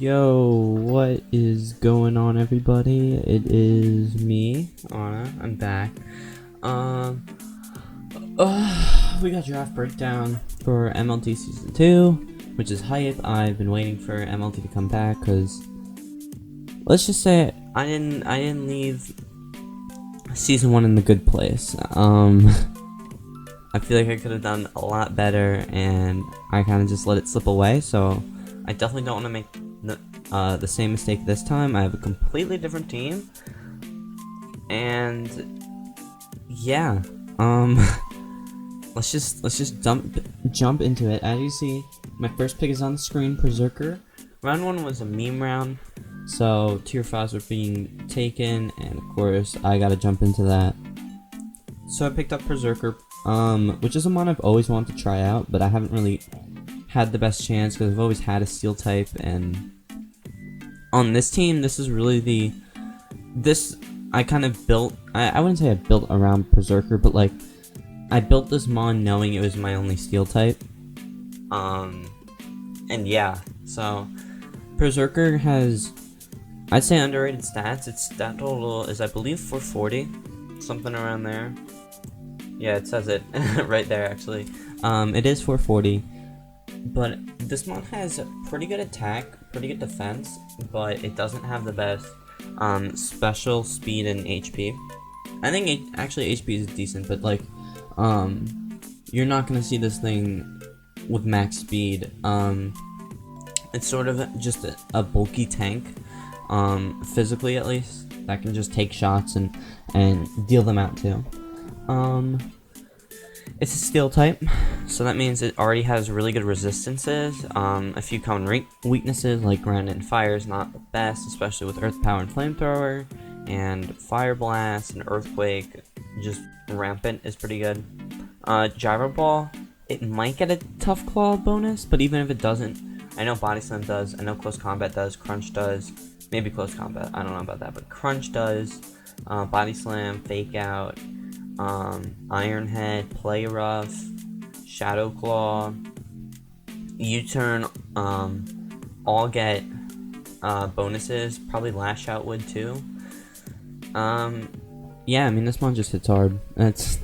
Yo, what is going on, everybody? It is me, Anna. I'm back. We got draft breakdown for MLT Season 2, which is hype. I've been waiting for MLT to come back, because let's just say I didn't leave Season 1 in the good place. I feel like I could have done a lot better, and I kind of just let it slip away, so I definitely don't want to make the same mistake this time. I have a completely different team, and yeah, let's just jump into it. As you see, my first pick is on the screen, Berserker. Round 1 was a meme round, so tier 5s were being taken, and of course I gotta jump into that. So I picked up Berserker, which is a mon I've always wanted to try out, but I haven't really had the best chance because I've always had a steel type, and on this team, this is really I kind of built, I wouldn't say I built around Berserker, but like, I built this mon knowing it was my only steel type, and yeah, so Berserker has, I'd say, underrated stats. Its stat total is, I believe, 440, something around there. Yeah, it says it right there, actually. It is 440, but this mon has pretty good attack, pretty good defense, but it doesn't have the best special, speed, and HP. I think actually HP is decent, but like, you're not gonna see this thing with max speed. It's sort of just a bulky tank, physically at least, that can just take shots and deal them out too. It's a steel type, so that means it already has really good resistances. A few common weaknesses, like ground and fire is not the best, especially with earth power and flamethrower, and fire blast and earthquake, just rampant, is pretty good. Gyro ball, it might get a tough claw bonus, but even if it doesn't, I know body slam does, I know close combat does, crunch does, maybe close combat, I don't know about that, but crunch does, body slam, fake out, Iron Head, Play Rough, Shadow Claw, U-turn, all get bonuses. Probably Lash Out would too. Yeah, I mean, this one just hits hard. That's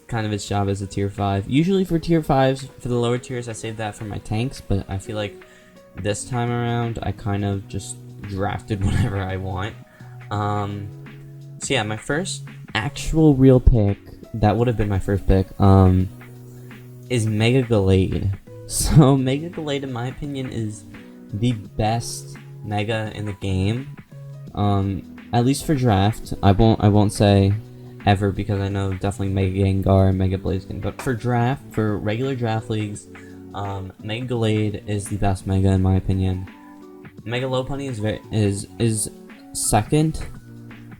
kind of its job as a tier 5. Usually for tier 5s, for the lower tiers, I save that for my tanks, but I feel like this time around, I kind of just drafted whatever I want. So yeah, my first actual real pick, that would have been my first pick, is Mega Glade. So Mega Glade, in my opinion, is the best Mega in the game, at least for draft. I won't say ever, because I know definitely Mega Gengar and Mega Blaziken, but for draft, for regular draft leagues, Mega Glade is the best Mega in my opinion. Mega Lopunny is second.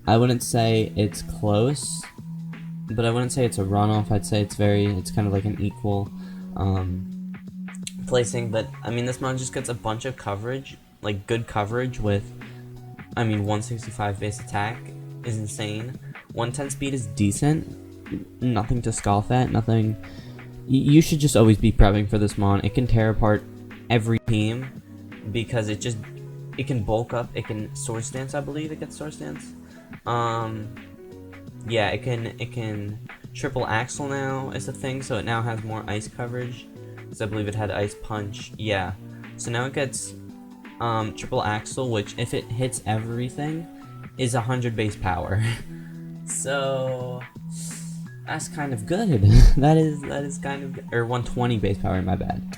I wouldn't say it's close, but I wouldn't say it's a runoff. I'd say it's kind of like an equal placing, but I mean, this mon just gets a bunch of coverage, like good coverage with, I mean, 165 base attack is insane, 110 speed is decent, nothing to scoff at, nothing. You should just always be prepping for this mon. It can tear apart every team, because it can bulk up, it can Sword Stance, I believe it gets Sword Stance. Yeah, it can triple axle now is a thing, so it now has more ice coverage, because I believe it had ice punch. Yeah, so now it gets triple axle, which if it hits everything is 100 base power. So that's kind of good. that is kind of good. Or 120 base power, my bad.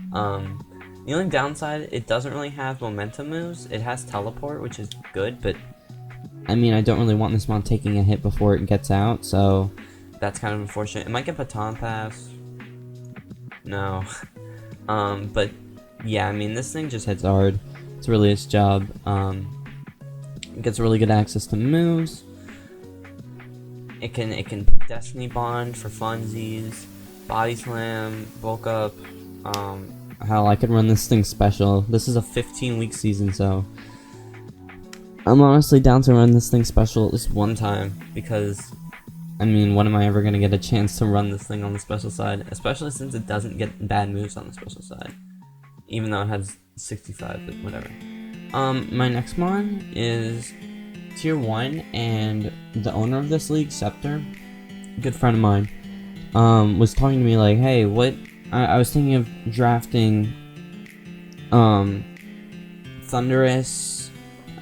The only downside, it doesn't really have momentum moves. It has teleport, which is good, but I mean, I don't really want this mon taking a hit before it gets out, so that's kind of unfortunate. It might get Baton Pass. No. But yeah, I mean, this thing just hits hard. It's really its job. It gets really good access to moves. It can Destiny Bond for funsies, Body Slam, bulk up. Hell, I could run this thing special. This is a 15-week season, so I'm honestly down to run this thing special at least one time, because I mean, when am I ever going to get a chance to run this thing on the special side? Especially since it doesn't get bad moves on the special side. even though it has 65, but whatever. My next mon is tier 1, and the owner of this league, Scepter, good friend of mine, was talking to me like, hey, what, I was thinking of drafting, Thundurus,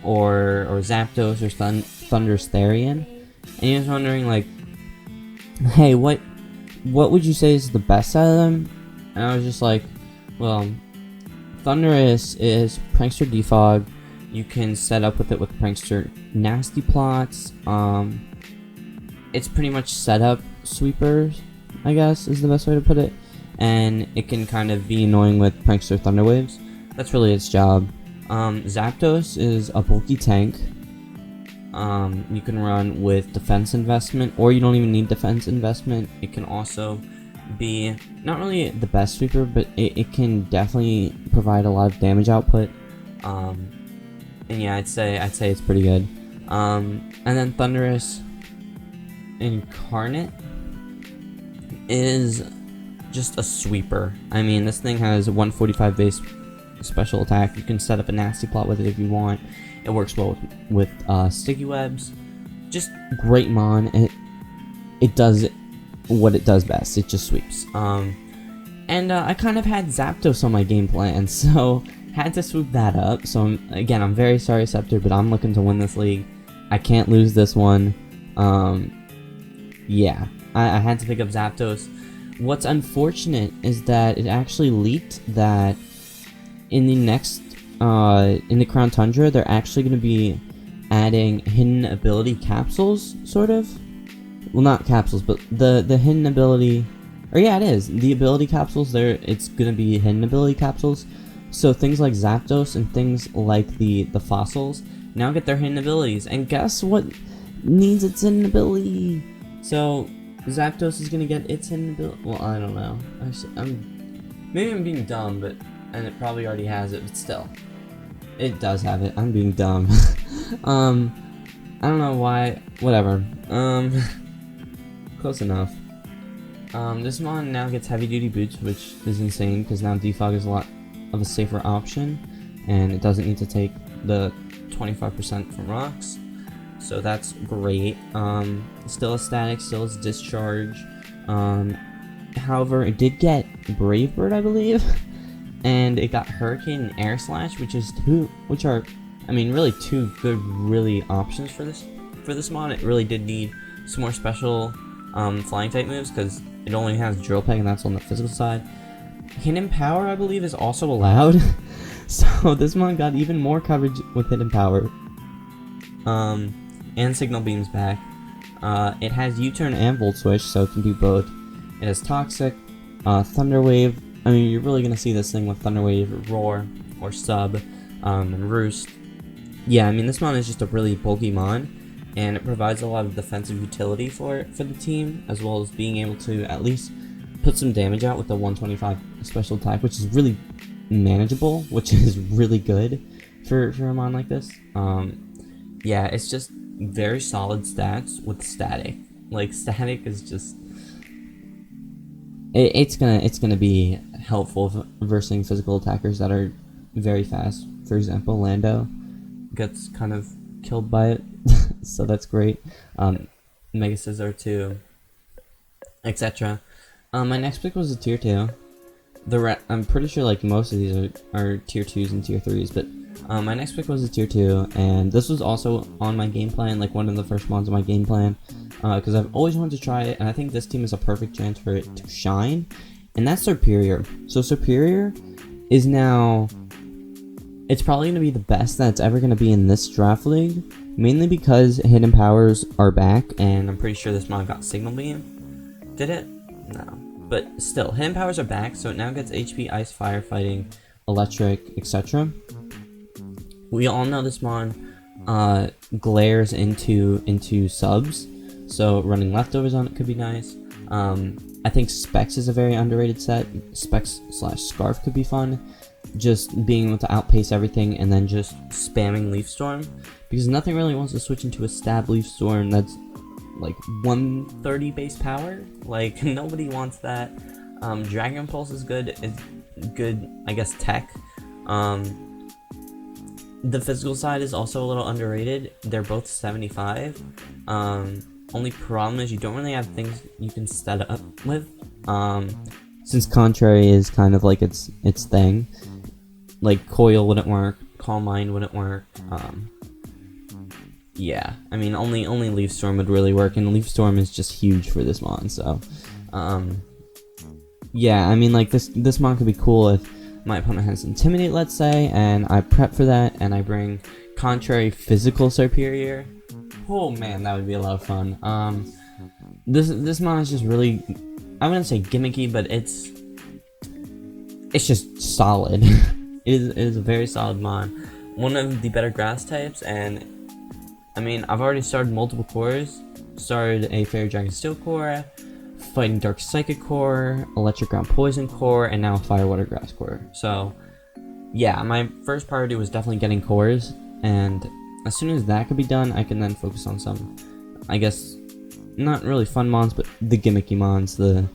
or Zapdos, or Thundurus Therian, and he was wondering like, hey, what would you say is the best out of them? And I was just like, well, Thundurus is Prankster Defog. You can set up with it with Prankster Nasty Plots. It's pretty much setup sweepers, I guess is the best way to put it. And it can kind of be annoying with Prankster Thunder Waves. That's really its job. Zapdos is a bulky tank. You can run with defense investment, or you don't even need defense investment. It can also be not really the best sweeper, but it can definitely provide a lot of damage output. And yeah, I'd say it's pretty good. And then Thundurus Incarnate is just a sweeper. I mean, this thing has 145 base special attack. You can set up a nasty plot with it if you want. It works well with sticky webs. Just great mon. It does what it does best. It just sweeps. And I kind of had Zapdos on my game plan, so had to swoop that up. So again, I'm very sorry, Scepter, but I'm looking to win this league. I can't lose this one. Yeah, I had to pick up Zapdos. What's unfortunate is that it actually leaked that in the next, in the Crown Tundra, they're actually going to be adding hidden ability capsules, sort of. Well, not capsules, but the hidden ability, or yeah, it is. The ability capsules, it's going to be hidden ability capsules. So things like Zapdos and things like the fossils now get their hidden abilities. And guess what needs its hidden ability? So Zapdos is gonna get its hidden ability. Well, I don't know. Maybe I'm being dumb, and it probably already has it, but still, it does have it. I'm being dumb. I don't know why. Whatever. Close enough. This mon now gets heavy duty boots, which is insane because now defog is a lot of a safer option, and it doesn't need to take the 25% from rocks, so that's great. Still a static, still is discharge. However, it did get Brave Bird, I believe, and it got Hurricane and Air Slash, which are, I mean, really two good options for this mod. It really did need some more special flying type moves because it only has Drill Peck, and that's on the physical side. Hidden Power, I believe, is also allowed. So this mod got even more coverage with Hidden Power. And Signal Beam's back. It has U-Turn and Volt Switch, so it can do both. It has Toxic, Thunder Wave. I mean, you're really going to see this thing with Thunder Wave, Roar, or Sub, and Roost. Yeah, I mean, this mod is just a really bulky mod, and it provides a lot of defensive utility for the team, as well as being able to at least put some damage out with the 125 special attack, which is really manageable, which is really good for a mon like this. Yeah, it's just very solid stats with static. Like, static is just it's gonna be helpful versus physical attackers that are very fast. For example, Lando gets kind of killed by it, so that's great. Mega Scissor too, etc. My next pick was a tier 2. I'm pretty sure like most of these are tier 2s and tier 3s, but my next pick was a tier 2, and this was also on my game plan, like one of the first mods on my game plan, because I've always wanted to try it, and I think this team is a perfect chance for it to shine, and that's Superior. So Superior is now, it's probably going to be the best that's ever going to be in this draft league, mainly because Hidden Powers are back, and I'm pretty sure this mod got Signal Beam. Did it? No. But still, Hidden Powers are back, so it now gets HP, Ice, Fire, Fighting, Electric, etc. We all know this mod glares into subs, so running leftovers on it could be nice. I think Specs is a very underrated set. Specs / Scarf could be fun. Just being able to outpace everything and then just spamming Leaf Storm, because nothing really wants to switch into a stab Leaf Storm that's like 130 base power. Like, nobody wants that. Dragon Pulse is good. It's good, I guess, tech. The physical side is also a little underrated. They're both 75. Only problem is you don't really have things you can set up with. Since Contrary is kind of like its thing. Like Coil wouldn't work, Calm Mind wouldn't work. Yeah, I mean only Leaf Storm would really work, and Leaf Storm is just huge for this mon. So, yeah, I mean like this mon could be cool if my opponent has Intimidate, let's say, and I prep for that, and I bring Contrary Physical Superior. Oh man, that would be a lot of fun. This mon is just really, I wouldn't say gimmicky, but it's just solid. it is a very solid mon. One of the better grass types, and I mean I've already started multiple cores. Started a Fairy Dragon Steel core, Fighting Dark Psychic core, Electric Ground Poison core, and now Fire Water Grass core. So yeah, my first priority was definitely getting cores, and as soon as that could be done, I can then focus on some, I guess, not really fun mons, but the gimmicky mons, the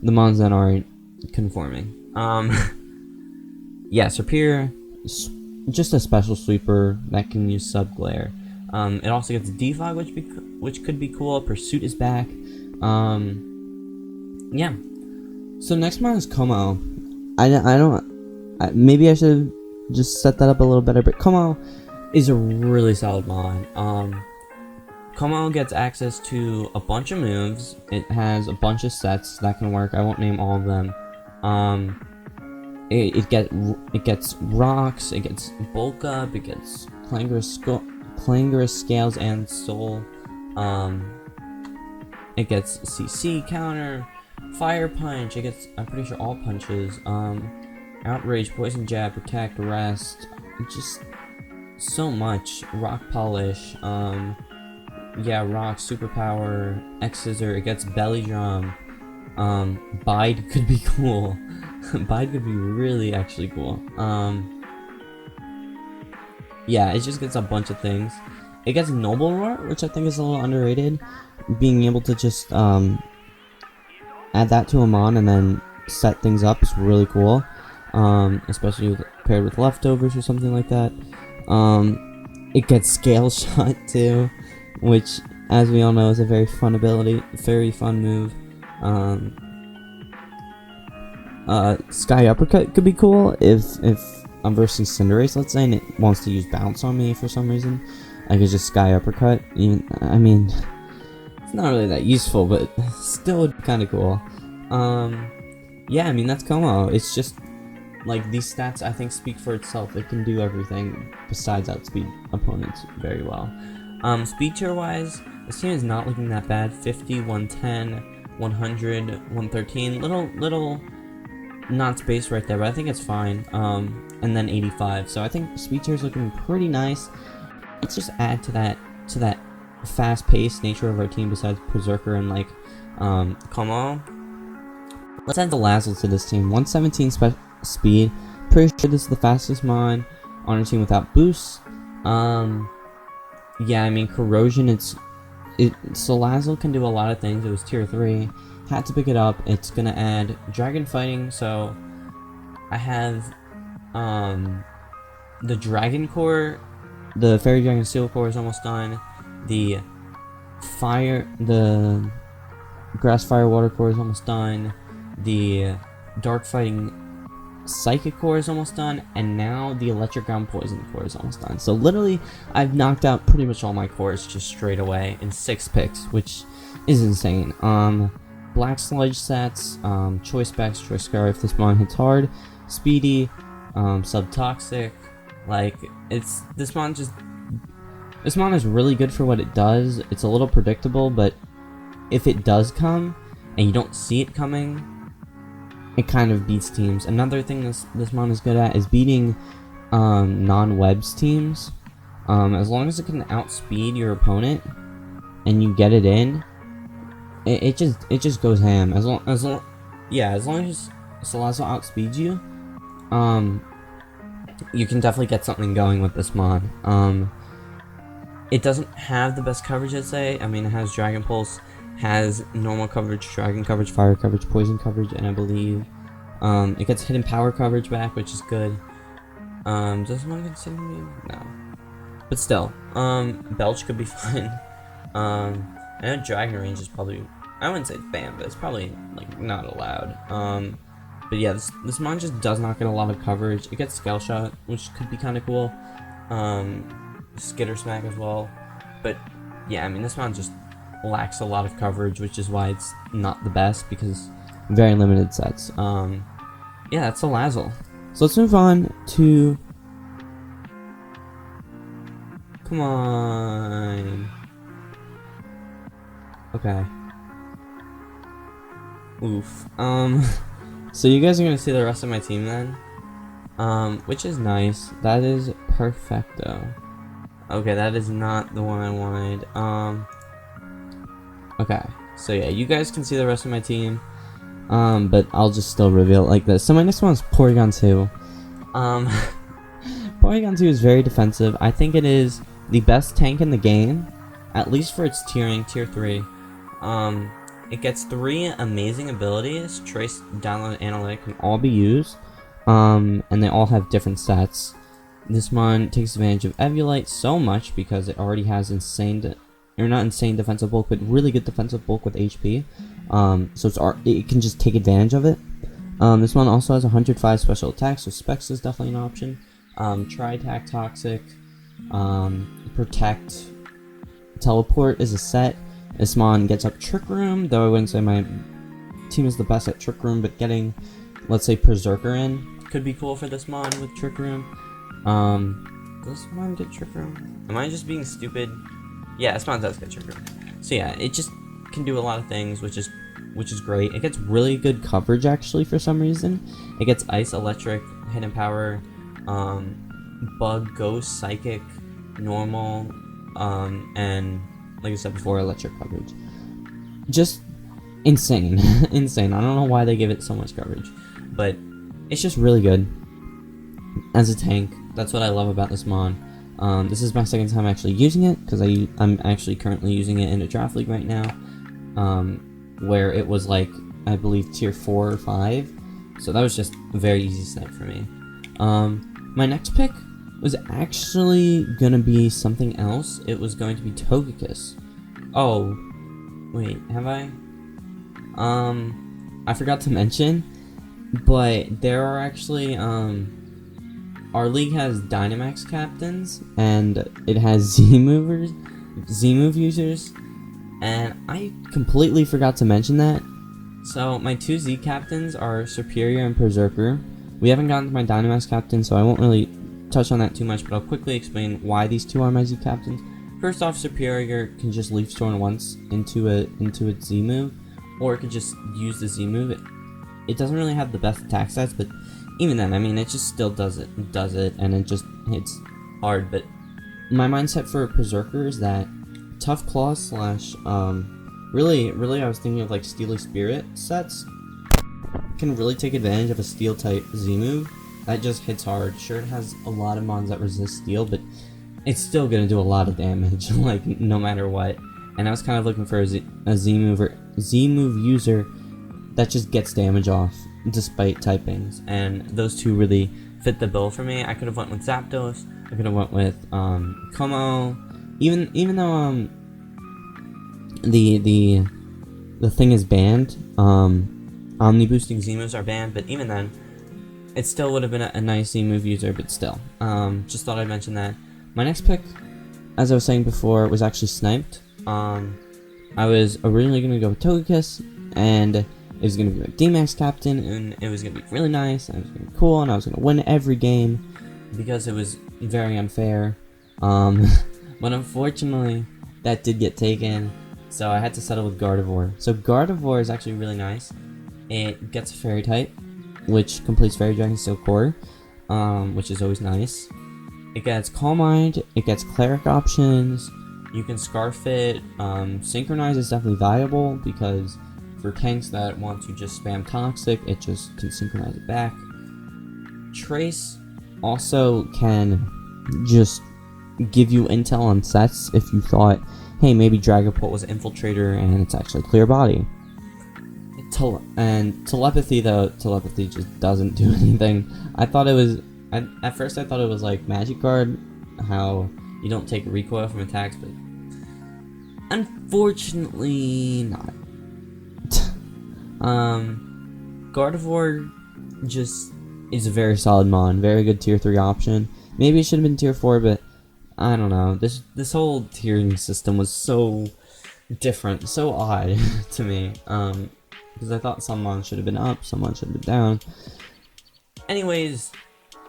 mons that aren't conforming. Yeah, Superior, just a special sweeper that can use Sub Glare. It also gets Defog, which could be cool. Pursuit is back. Yeah. So next mon is Como. Maybe I should just set that up a little better, but Como is a really solid mon. Como gets access to a bunch of moves. It has a bunch of sets that can work. I won't name all of them. It gets rocks. It gets bulk up. It gets clangorous scales and soul. It gets CC counter, fire punch. It gets, I'm pretty sure, all punches. Outrage, poison jab, protect, rest. Just so much. Rock polish. Yeah, rock, superpower, X scissor. It gets belly drum. Bide could be cool. Bide could be really actually cool. Yeah, it just gets a bunch of things. It gets Noble Roar, which I think is a little underrated. Being able to just add that to a mon and then set things up is really cool. Especially paired with leftovers or something like that. It gets Scale Shot too, which, as we all know, is a very fun ability, very fun move. Sky Uppercut could be cool if I'm versing Cinderace, let's say, and it wants to use Bounce on me for some reason. I could just Sky Uppercut. I mean, it's not really that useful, but still kind of cool. Yeah, I mean, that's Como. It's just, like, these stats, I think, speak for itself. It can do everything besides outspeed opponents very well. Speed tier wise, this team is not looking that bad. 50, 110, 100, 113. Little not spaced right there, but I think it's fine. And then 85. So I think speed tier is looking pretty nice. Let's just add to that fast-paced nature of our team besides Berserker and like Como. Let's add the Lazzle to this team. 117 speed. Pretty sure this is the fastest mon on our team without boosts. Yeah, I mean Corrosion. So Lazzle can do a lot of things. It was tier 3. Had to pick it up. It's gonna add Dragon Fighting. So I have the Dragon Core. The Fairy Dragon Steel core is almost done. The Grass Fire Water core is almost done. The Dark Fighting Psychic core is almost done, and now the Electric Ground Poison core is almost done. So literally, I've knocked out pretty much all my cores just straight away in 6 picks, which is insane. Black Sludge sets, Choice Specs, Choice Scarf. This mon hits hard, Speedy, Subtoxic. Like, this mon is really good for what it does. It's a little predictable, but if it does come and you don't see it coming, it kind of beats teams. Another thing this mon is good at is beating non-webs teams. As long as it can outspeed your opponent and you get it in, it just goes ham. As long as Salazzle outspeeds you, you can definitely get something going with this mon. It doesn't have the best coverage, I'd say. I mean, it has Dragon Pulse, has normal coverage, Dragon coverage, Fire coverage, Poison coverage, and I believe it gets Hidden Power coverage back, which is good. Does one consider me? No. But still, Belch could be fun. I know Dragon Range is probably, I wouldn't say banned, but it's probably, like, not allowed. But yeah, this mon just does not get a lot of coverage. It gets Scale Shot, which could be kind of cool. Skitter Smack as well. But yeah, I mean, this mon just lacks a lot of coverage, which is why it's not the best, because very limited sets. Yeah, that's a Lazzle. So let's move on to... Come on. Okay. Oof. So you guys are gonna see the rest of my team then? Which is nice. That is perfecto. Okay, that is not the one I wanted. Okay. So yeah, you guys can see the rest of my team. But I'll just still reveal it like this. So my next one is Porygon 2. Porygon 2 is very defensive. I think it is the best tank in the game, at least for its tiering, tier 3. It gets 3 amazing abilities. Trace, Download, Analytic can all be used, and they all have different stats. This one takes advantage of Eviolite so much because it already has insane, or not insane defensive bulk, but really good defensive bulk with HP. So it can just take advantage of it. This one also has 105 special attacks, so Specs is definitely an option. Tri-Attack, Toxic, Protect, Teleport is a set. This mon gets up Trick Room, though I wouldn't say my team is the best at Trick Room, but getting, let's say, Berserker in could be cool for this mon with Trick Room. Does this mon get Trick Room? Am I just being stupid? Yeah, this mon does get Trick Room. So yeah, it just can do a lot of things, which is great. It gets really good coverage actually for some reason. It gets Ice, Electric, Hidden Power, Bug, Ghost, Psychic, Normal, and like I said before, Electric coverage. Just insane. Insane. I don't know why they give it so much coverage, but it's just really good as a tank. That's what I love about this mon. This is my second time actually using it, because I'm actually currently using it in a draft league right now, where it was like, I believe, tier 4 or 5, so that was just a very easy snipe for me. My next pick was actually gonna be something else. It was going to be Togekiss. Oh, wait, have I? I forgot to mention, but there are actually, our league has Dynamax captains, and it has Z-move users, and I completely forgot to mention that. So my 2 Z captains are Superior and Berserker. We haven't gotten to my Dynamax captain, so I won't really touch on that too much, but I'll quickly explain why these 2 are my Z captains. First off, Superior can just Leaf Storm once into its Z move, or it could just use the Z move. It doesn't really have the best attack stats, but even then, I mean, it just still does it, and it just hits hard. But my mindset for Berserker is that Tough Claw slash, really I was thinking of like Steely Spirit sets can really take advantage of a Steel type Z move that just hits hard. Sure, it has a lot of mons that resist Steel, but it's still gonna do a lot of damage, like, no matter what. And I was kind of looking for a Z move user that just gets damage off despite typings, and those 2 really fit the bill for me. I could have went with Zapdos, I could have went with Como, even though the thing is banned, Omni boosting Z moves are banned, but even then, it still would have been a nice Z move user. But still, just thought I'd mention that. My next pick, as I was saying before, was actually sniped. I was originally gonna go with Togekiss, and it was going to be my D-Max captain, and it was going to be really nice, and it was going to be cool, and I was going to win every game, because it was very unfair. But unfortunately, that did get taken, so I had to settle with Gardevoir. So Gardevoir is actually really nice. It gets a Fairy type, which completes Fairy Dragon Steel Core, which is always nice. It gets Calm Mind, it gets Cleric options, you can Scarf it. Synchronize is definitely valuable, because for tanks that want to just spam Toxic, it just can synchronize it back. Trace also can just give you intel on sets if you thought, hey, maybe Dragapult was Infiltrator and it's actually Clear Body. And Telepathy, though, Telepathy just doesn't do anything. I thought At first I thought it was like Magic Guard, how you don't take recoil from attacks, but unfortunately not. Gardevoir just is a very solid mon, very good tier 3 option. Maybe it should have been tier 4, but I don't know. This whole tiering system was so different, so odd to me. Because I thought some mon should have been up, some mon should have been down. Anyways,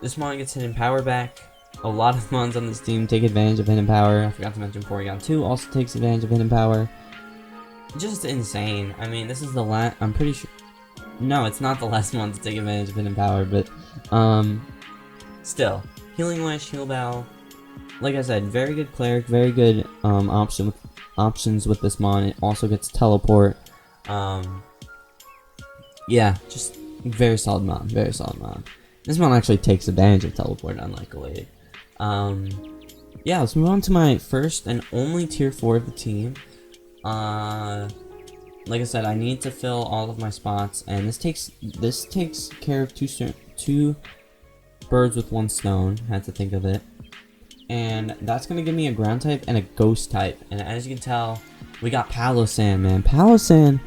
this mon gets hidden power back. A lot of mons on this team take advantage of hidden power. I forgot to mention Porygon 2 also takes advantage of hidden power. Just insane. I mean, this is the last. I'm pretty sure. No, it's not the last one to take advantage of hidden power, but still, Healing Wish, Heal Bow. Like I said, very good cleric, very good options with this mon. It also gets teleport. Yeah, just very solid mon, very solid mon. This mon actually takes advantage of teleport, unlike Glade. Yeah, let's move on to my first and only tier 4 of the team. Like I said, I need to fill all of my spots, and this takes care of two birds with one stone. Had to think of it, and that's gonna give me a ground type and a ghost type. And as you can tell, we got Palossand, man. Palossand,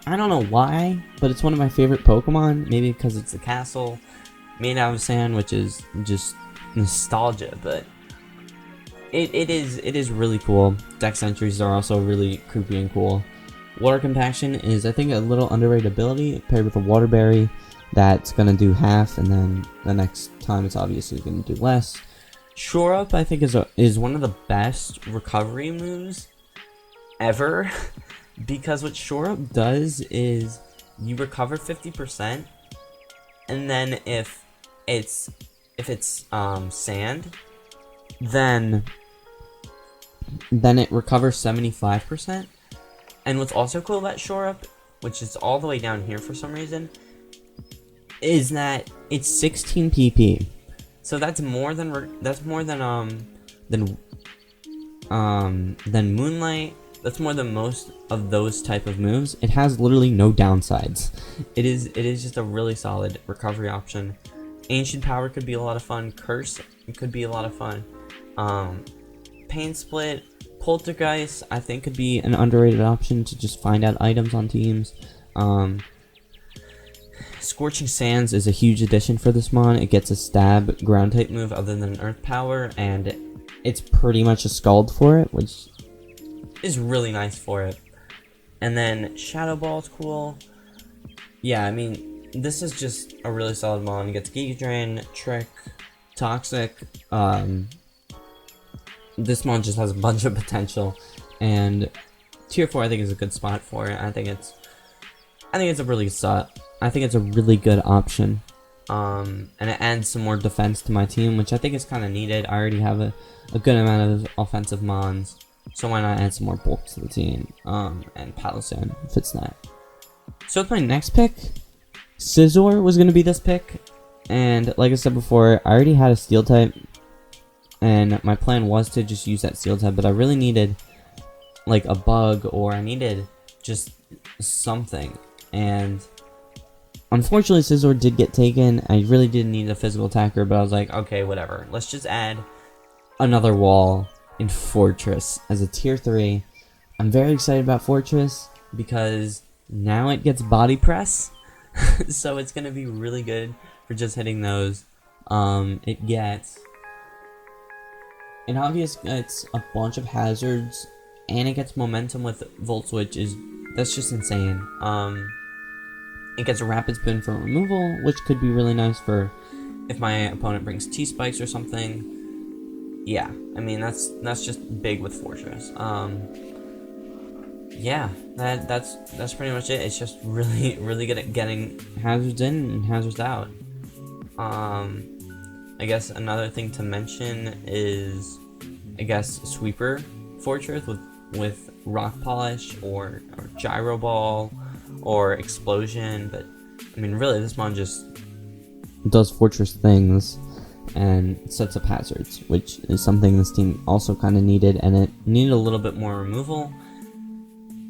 I don't know why, but it's one of my favorite Pokemon. Maybe because it's a castle made out of sand, which is just nostalgia, but it is really cool. Dex entries are also really creepy and cool. Water Compaction is, I think, a little underrated ability paired with a Water Berry that's gonna do half, and then the next time it's obviously gonna do less. Shore Up, I think, is one of the best recovery moves ever because what Shore Up does is you recover 50%, and then if it's sand, then it recovers 75%. And what's also cool about Shore Up, which is all the way down here for some reason, is that it's 16 PP. So that's more than Moonlight. That's more than most of those type of moves. It has literally no downsides. It is just a really solid recovery option. Ancient Power could be a lot of fun. Curse could be a lot of fun. Pain Split, Poltergeist, I think, could be an underrated option to just find out items on teams. Scorching Sands is a huge addition for this mon. It gets a stab ground type move other than Earth Power, and it's pretty much a Scald for it, which is really nice for it. And then Shadow Ball is cool. Yeah, I mean, this is just a really solid mon. It gets Giga Drain, Trick, Toxic. This mon just has a bunch of potential, and tier 4 I think is a good spot for it. I think it's a really good option. And it adds some more defense to my team, which I think is kind of needed. I already have a good amount of offensive mons, so why not add some more bulk to the team? And Palossand fits that. So with my next pick, Scizor was gonna be this pick, and like I said before, I already had a Steel type. And my plan was to just use that Steel type, but I really needed like a bug, or I needed just something. And unfortunately, Scizor did get taken. I really didn't need a physical attacker, but I was like, okay, whatever. Let's just add another wall in Fortress as a tier 3. I'm very excited about Fortress because now it gets Body Press, so it's gonna be really good for just hitting those. It obviously gets a bunch of hazards, and it gets momentum with Volt Switch. That's just insane. It gets a Rapid Spin for removal, which could be really nice for if my opponent brings T-Spikes or something. Yeah, I mean that's just big with Fortress. Yeah, that's pretty much it. It's just really good at getting hazards in and hazards out. I guess another thing to mention is, I guess, Sweeper Fortress with Rock Polish or Gyro Ball or Explosion, but I mean really this mon just does Fortress things and sets up hazards, which is something this team also kind of needed, and it needed a little bit more removal.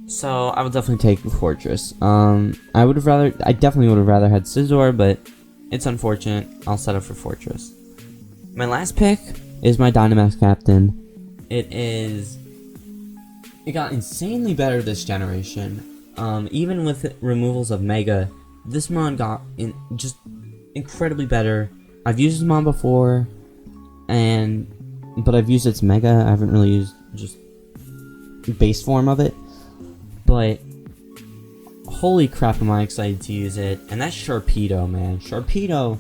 So I would definitely take Fortress. I definitely would have rather had Scizor, but it's unfortunate. I'll settle for Fortress. my last pick is my Dynamax Captain. It got insanely better this generation. Even with removals of Mega, this mon got just incredibly better. I've used this mon before, but I've used its Mega. I haven't really used just base form of it. But holy crap, am I excited to use it. And that's Sharpedo, man. Sharpedo.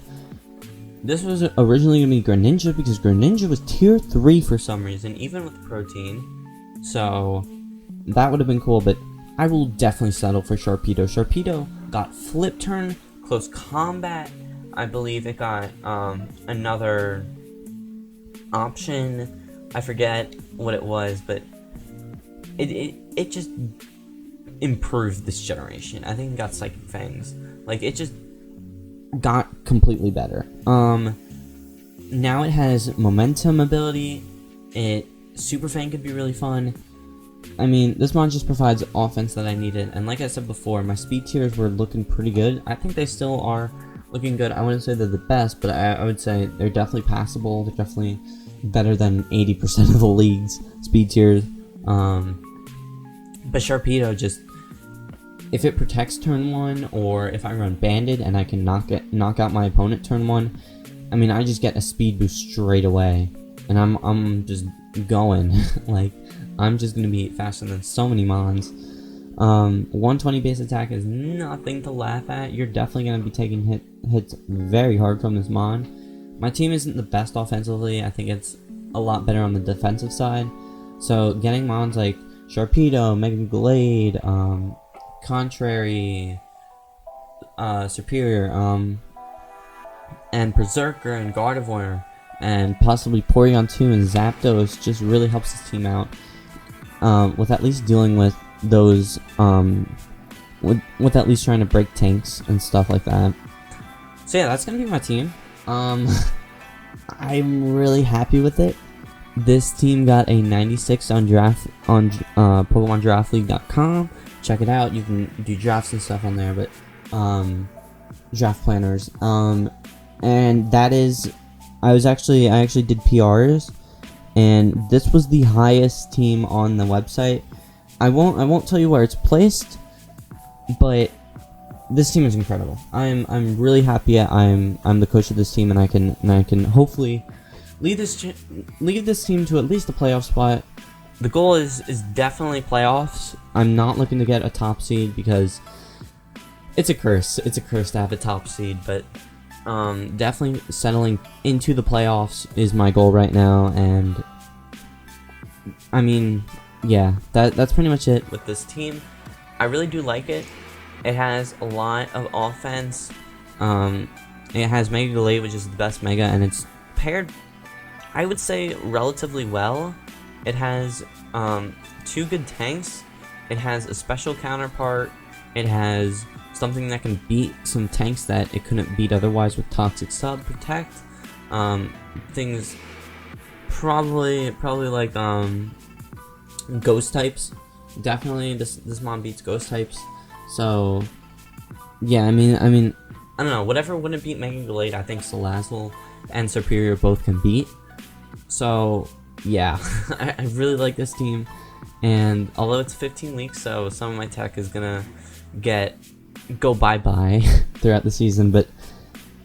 This was originally going to be Greninja because Greninja was tier 3 for some reason, even with protein. So that would have been cool, but I will definitely settle for Sharpedo. Sharpedo got Flip Turn, Close Combat. I believe it got another option. I forget what it was, but it just improved this generation. I think it got Psychic Fangs. Like, it just got completely better. Now it has Momentum ability. Super Fang could be really fun. I mean, this mon just provides offense that I needed, and like I said before, my speed tiers were looking pretty good. I think they still are looking good. I wouldn't say they're the best, but I would say they're definitely passable. They're definitely better than 80% of the league's speed tiers. But Sharpedo just, if it protects turn 1, or if I run Banded and I can knock out my opponent turn 1, I mean, I just get a speed boost straight away, and I'm just going. Like, I'm just gonna be faster than so many mons. 120 base attack is nothing to laugh at. You're definitely gonna be taking hits very hard from this mon. My team isn't the best offensively. I think it's a lot better on the defensive side. So getting mons like Sharpedo, Mega Glade, Contrary, Superior, and Berserker and Gardevoir, and possibly Porygon 2 and Zapdos just really helps this team out. With at least dealing with those, with at least trying to break tanks and stuff like that. So yeah, that's gonna be my team. I'm really happy with it. This team got a 96 on PokemonDraftLeague.com. Check it out. You can do drafts and stuff on there, but draft planners. And that is, I actually did PRs. And this was the highest team on the website. I won't tell you where it's placed, but this team is incredible. I'm really happy. I'm the coach of this team, and I can hopefully lead this team to at least a playoff spot. The goal is definitely playoffs. I'm not looking to get a top seed because it's a curse. It's a curse to have a top seed, but definitely settling into the playoffs is my goal right now. And I mean, yeah, that's pretty much it with this team. I really do like it. It has a lot of offense. It has Mega Glade, which is the best Mega, and it's paired, I would say, relatively well. It has 2 good tanks. It has a special counterpart. It has something that can beat some tanks that it couldn't beat otherwise with Toxic Sub Protect. Things probably like ghost types. Definitely this mon beats ghost types. So yeah, I mean I don't know, whatever wouldn't beat Mega Glade, I think Salazzle and Superior both can beat. So yeah, I really like this team, and although it's 15 weeks, so some of my tech is gonna go bye-bye throughout the season, but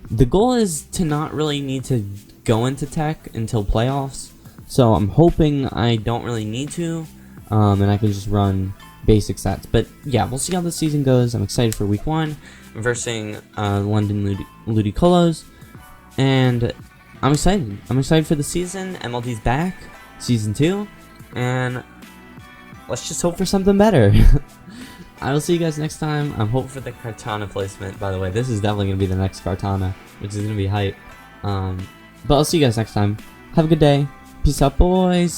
the goal is to not really need to go into tech until playoffs, so I'm hoping I don't really need to, and I can just run basic stats. But yeah, we'll see how the season goes. I'm excited for week 1 versus London Ludicolo's, and I'm excited. I'm excited for the season. MLD's back, season 2, and let's just hope for something better. I will see you guys next time. I'm hoping for the Kartana placement, by the way. This is definitely going to be the next Kartana, which is going to be hype. But I'll see you guys next time. Have a good day. Peace out, boys.